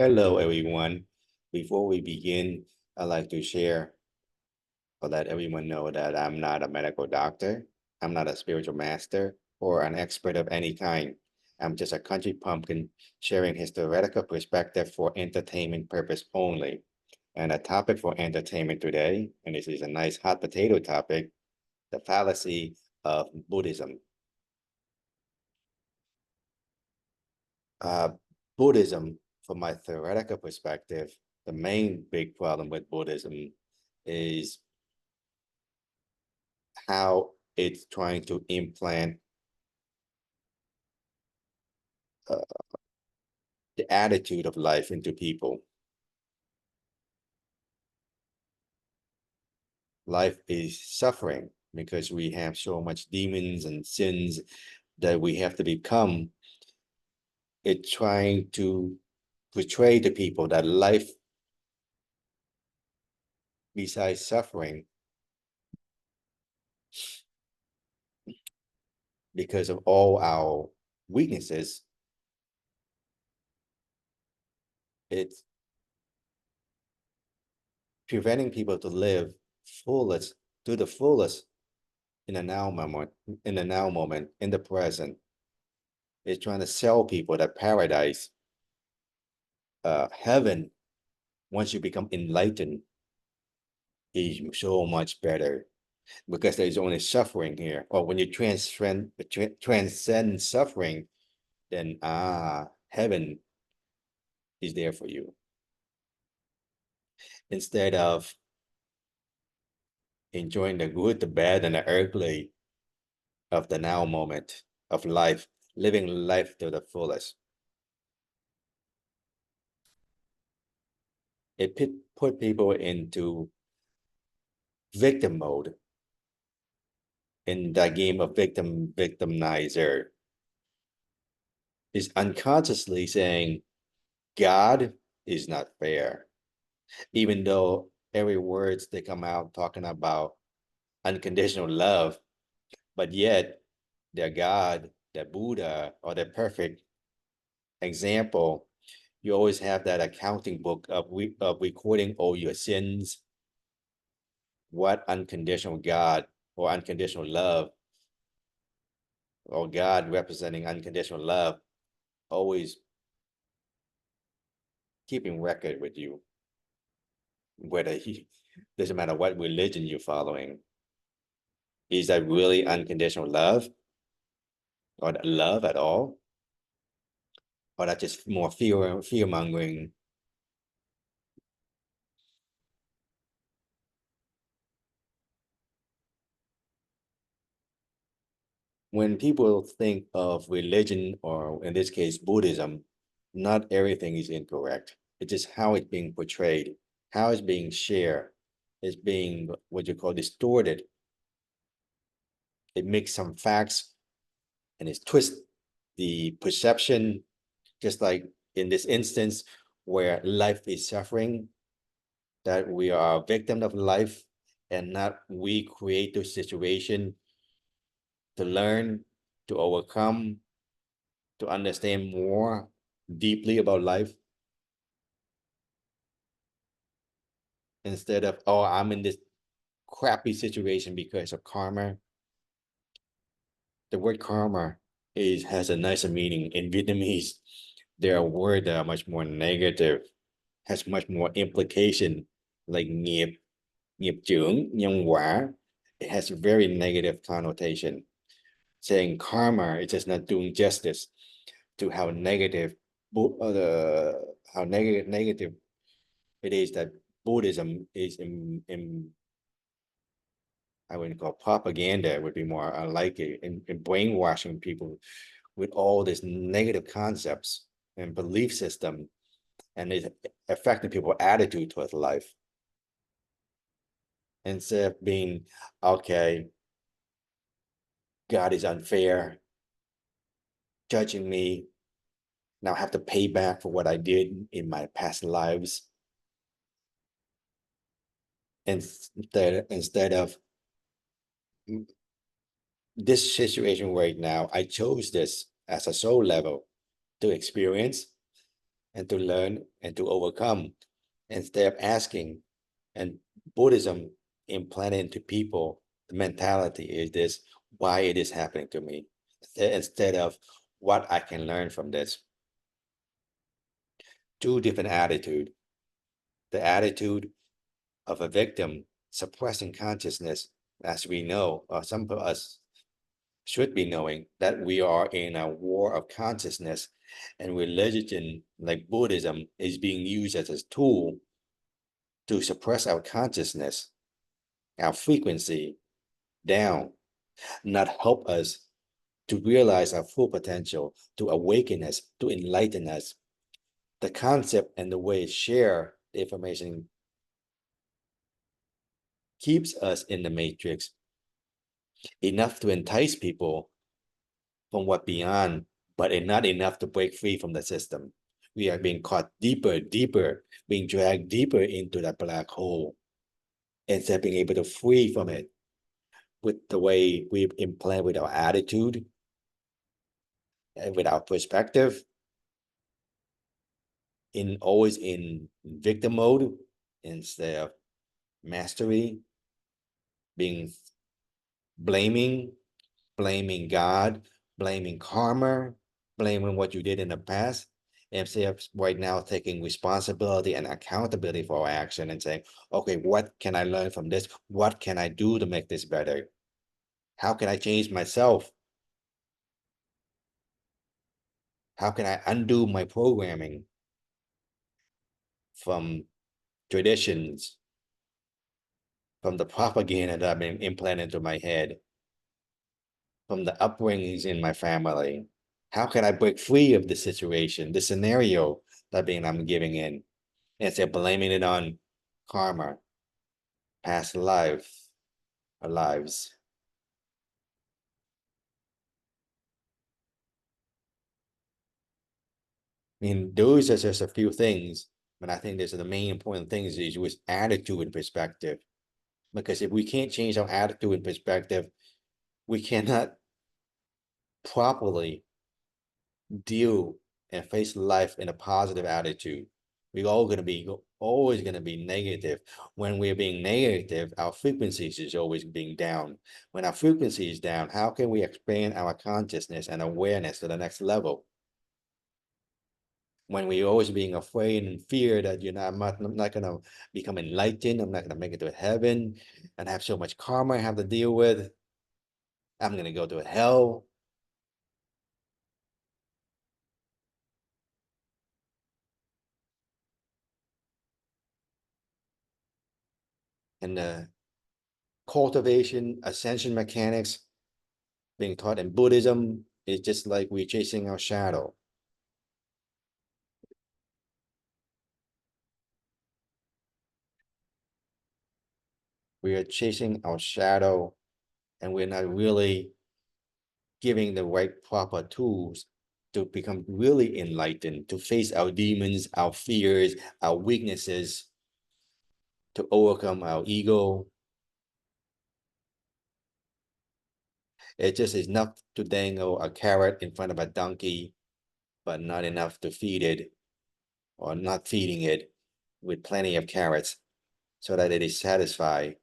Hello, everyone. Before we begin, I'd like to share or let everyone know that I'm not a medical doctor. I'm not a spiritual master or an expert of any kind. I'm just a country pumpkin sharing his theoretical perspective for entertainment purpose only. And a topic for entertainment today, and this is a nice hot potato topic, the fallacy of Buddhism. Uh, Buddhism, from my theoretical perspective, the main big problem with Buddhism is how it's trying to implant uh, the attitude of life into people. Life is suffering because we have so much demons and sins that we have to become. It's trying to portray to people that life, besides suffering, because of all our weaknesses, it's preventing people to live fullest to the fullest in the now moment, in the present. It's trying to sell people that paradise, heaven, once you become enlightened, is so much better because there's only suffering here. Or when you transcend suffering, then heaven is there for you. Instead of enjoying the good, the bad, and the ugly of the now moment of life, living life to the fullest. It put people into victim mode in that game of victimizer. Is unconsciously saying God is not fair, even though every words they come out talking about unconditional love, but yet their God, their Buddha, or their perfect example, you always have that accounting book of recording all your sins. What unconditional God or unconditional love, or God representing unconditional love, always keeping record with you, whether he doesn't matter what religion you're following. Is that really unconditional love, or love at all, or that just more fear mongering? When people think of religion, or in this case Buddhism, not everything is incorrect. It's just how it's being portrayed, how it's being shared. It's being what you call distorted. It makes some facts and it twists the perception, just like in this instance where life is suffering, that we are a victim of life and not we create the situation to learn, to overcome, to understand more deeply about life, instead of, oh, I'm in this crappy situation because of karma. The word karma has a nicer meaning in Vietnamese. There are words that are much more negative, has much more implication, like nghiệp, nghiệp chướng, nhân quả. It has a very negative connotation. Saying karma is just not doing justice to how negative, how negative it is that Buddhism is I wouldn't call propaganda, would be more like it, in brainwashing people with all these negative concepts and belief system, and it's affecting people's attitude towards life. Instead of being, okay, God is unfair, judging me, now I have to pay back for what I did in my past lives. Instead of this situation right now, I chose this as a soul level to experience, and to learn and to overcome instead of asking. And Buddhism implanted into people, the mentality is this: why it is happening to me, instead of what I can learn from this. Two different attitudes. The attitude of a victim suppressing consciousness, as we know, or some of us should be knowing, that we are in a war of consciousness, and religion like Buddhism is being used as a tool to suppress our consciousness, our frequency down, not help us to realize our full potential, to awaken us, to enlighten us. The concept and the way it share the information keeps us in the matrix enough to entice people from what beyond, but not enough to break free from the system. We are being caught deeper, being dragged deeper into that black hole instead of being able to free from it with the way we implant with our attitude and with our perspective, always in victim mode instead of mastery, being blaming God, blaming karma, blaming what you did in the past, instead of right now taking responsibility and accountability for our action and saying, okay, what can I learn from this? What can I do to make this better? How can I change myself? How can I undo my programming from traditions, from the propaganda that I've been implanted into my head, from the upbringings in my family? How can I break free of the situation, the scenario that I'm giving in, instead of blaming it on karma, past life, or lives? I mean, those are just a few things, but I think these are the main important things is with attitude and perspective. Because if we can't change our attitude and perspective, we cannot properly deal and face life in a positive attitude. We're all going to be always going to be negative. When we're being negative, our frequencies is always being down. When our frequency is down, how can we expand our consciousness and awareness to the next level? When we're always being afraid and fear that I'm not going to become enlightened, I'm not going to make it to heaven, and have so much karma I have to deal with, I'm going to go to hell. And the cultivation, ascension mechanics being taught in Buddhism is just like we're chasing our shadow. We are chasing our shadow, and we're not really giving the right proper tools to become really enlightened, to face our demons, our fears, our weaknesses, to overcome our ego. It just is enough to dangle a carrot in front of a donkey, but not enough to feed it, or not feeding it with plenty of carrots so that it is satisfied.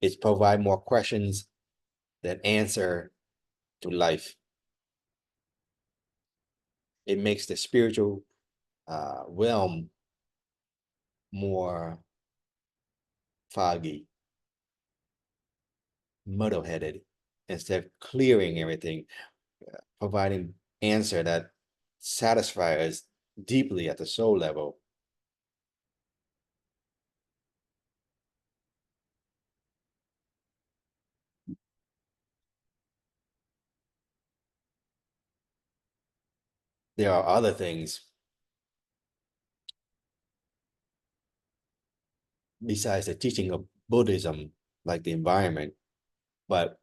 It provides more questions than answer to life. It makes the spiritual realm more foggy, muddle-headed, instead of clearing everything, providing answer that satisfy us deeply at the soul level. There are other things besides the teaching of Buddhism, like the environment, but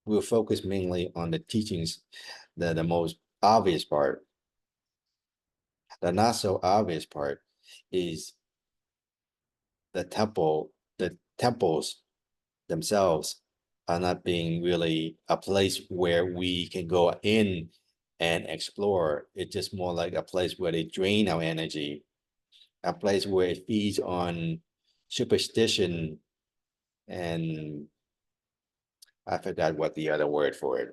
we'll focus mainly on the teachings, the most obvious part. The not so obvious part is the temples themselves, are not being really a place where we can go in and explore. It's just more like a place where they drain our energy, a place where it feeds on superstition, and I forgot what the other word for it.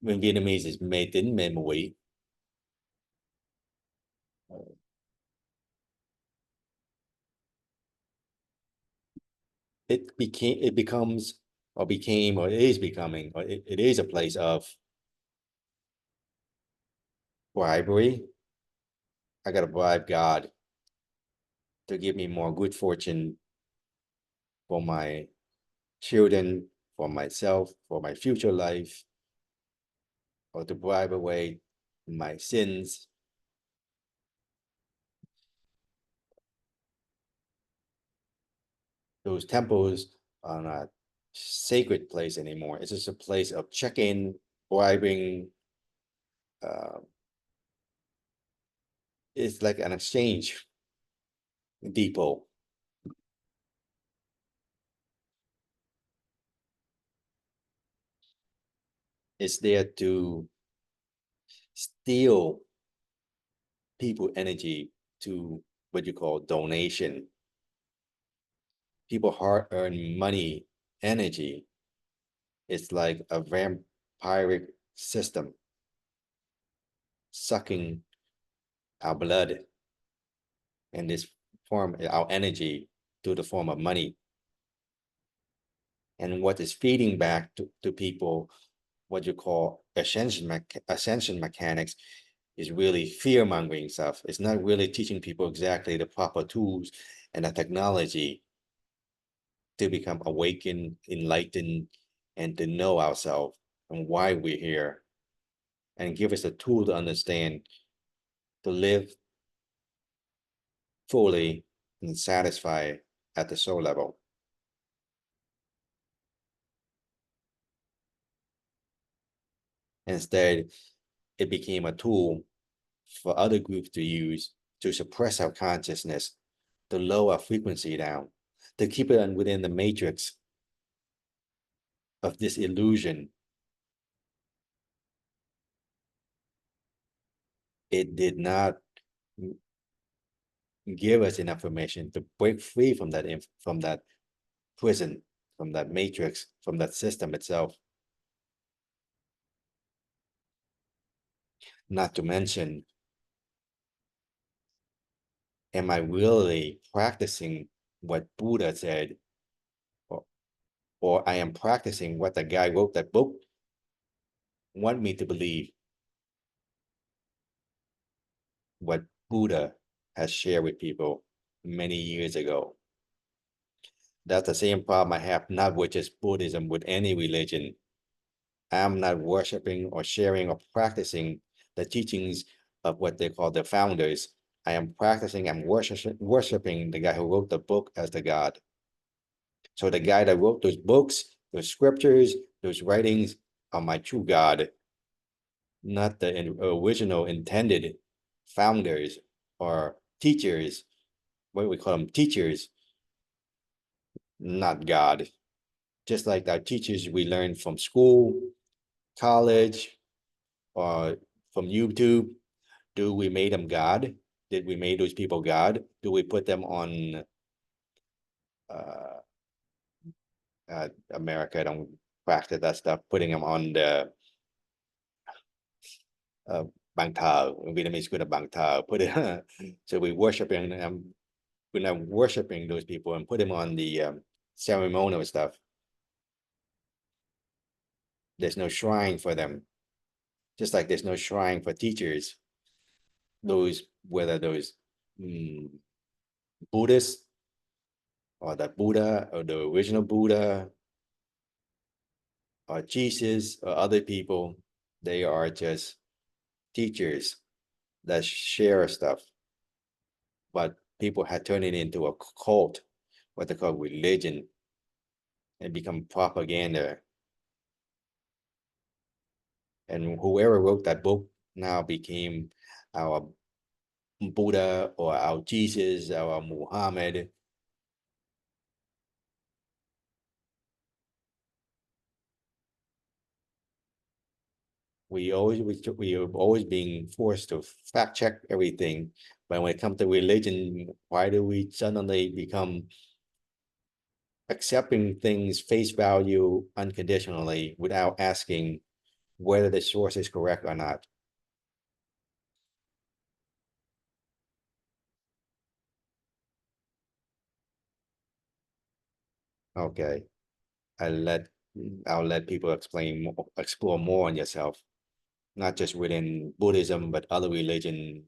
When Vietnamese is mê tín mê muội. It becomes or became or is becoming or it is a place of bribery. I gotta bribe God to give me more good fortune for my children, for myself, for my future life, or to bribe away my sins. Those temples are not sacred place anymore. It's just a place of check-in, bribing. It's like an exchange depot. It's there to steal people energy to what you call donation. People hard-earned money energy. It's like a vampiric system sucking our blood and this form our energy to the form of money. And what is feeding back to people what you call ascension mechanics is really fear-mongering stuff. It's not really teaching people exactly the proper tools and the technology to become awakened, enlightened, and to know ourselves and why we're here, and give us a tool to understand, to live fully and satisfied at the soul level. Instead, it became a tool for other groups to use to suppress our consciousness, to lower our frequency down, to keep it within the matrix of this illusion. It did not give us enough information to break free from that prison, from that matrix, from that system itself. Not to mention, am I really practicing what Buddha said, or I am practicing what the guy wrote that book want me to believe, what Buddha has shared with people many years ago? That's the same problem I have, not with just Buddhism, with any religion. I'm not worshiping or sharing or practicing the teachings of what they call the founders. I am practicing, I'm worshiping the guy who wrote the book as the God. So the guy that wrote those books, those scriptures, those writings are my true God, not the original intended founders or teachers. What we call them, teachers, not God. Just like our teachers we learn from school, college, or from YouTube. Do we make them God? Did we make those people God? Do we put them on America? I don't practice that stuff. Putting them on the bàn thờ. Vietnamese call it bàn thờ. Put it. So we worshiping them. We're not worshiping those people and put them on the ceremonial stuff. There's no shrine for them. Just like there's no shrine for teachers. Those, whether those Buddhists or the Buddha or the original Buddha or Jesus or other people, they are just teachers that share stuff. But people had turned it into a cult, what they call religion, and become propaganda. And whoever wrote that book now became our Buddha or our Jesus, our Muhammad. we are always being forced to fact check everything. But when it comes to religion, why do we suddenly become accepting things face value unconditionally without asking whether the source is correct or not? Okay, I let I'll let people explore more on yourself, not just within Buddhism, but other religion,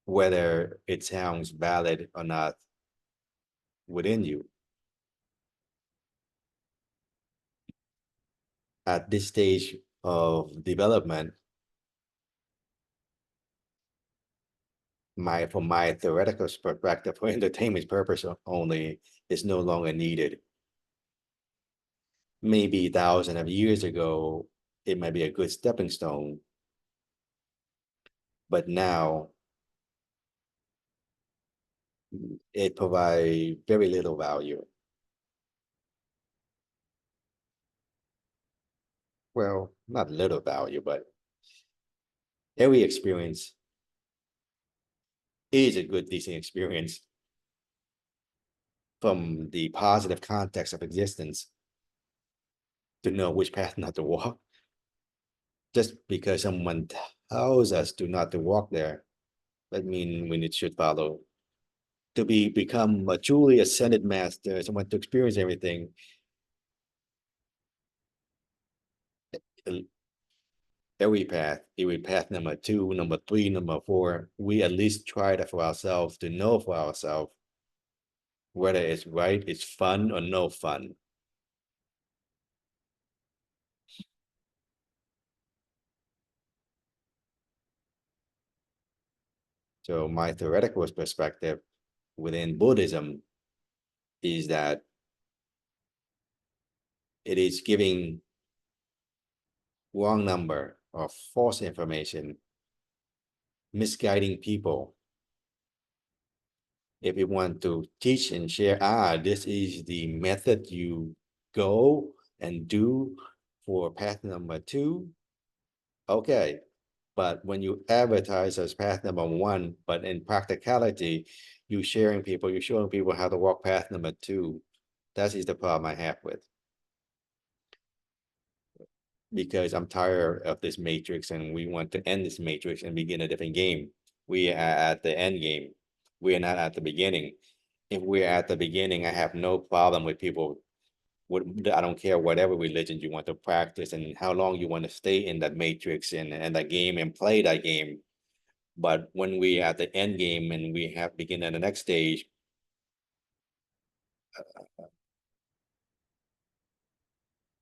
whether it sounds valid or not within you. At this stage of development, from my theoretical perspective, for entertainment purpose only, is no longer needed. Maybe thousands of years ago, it might be a good stepping stone, but now it provides very little value. Well, not little value, but every experience is a good, decent experience from the positive context of existence to know which path not to walk. Just because someone tells us to not to walk there, that means we should follow. To become a truly ascended master, someone to experience everything, every path number two, number three, number four, we at least try that for ourselves to know for ourselves whether it's right, it's fun or no fun. So my theoretical perspective within Buddhism is that it is giving wrong number or false information, misguiding people. If you want to teach and share, this is the method you go and do for path number two, okay. But when you advertise as path number one, but in practicality, you're showing people how to walk path number two. That is the problem I have with, because I'm tired of this matrix and we want to end this matrix and begin a different game. We are at the end game. We are not at the beginning. If we're at the beginning, I have no problem with people. I don't care whatever religion you want to practice and how long you want to stay in that matrix and that game and play that game. But when we at the end game and we have begin at the next stage,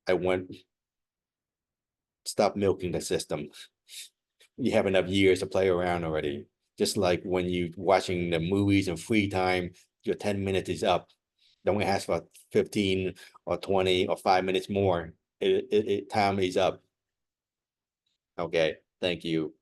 I want stop milking the system. You have enough years to play around already. Just like when you watching the movies in free time, your 10 minutes is up. Don't ask for 15 or 20 or 5 minutes more. Time is up. Okay, thank you.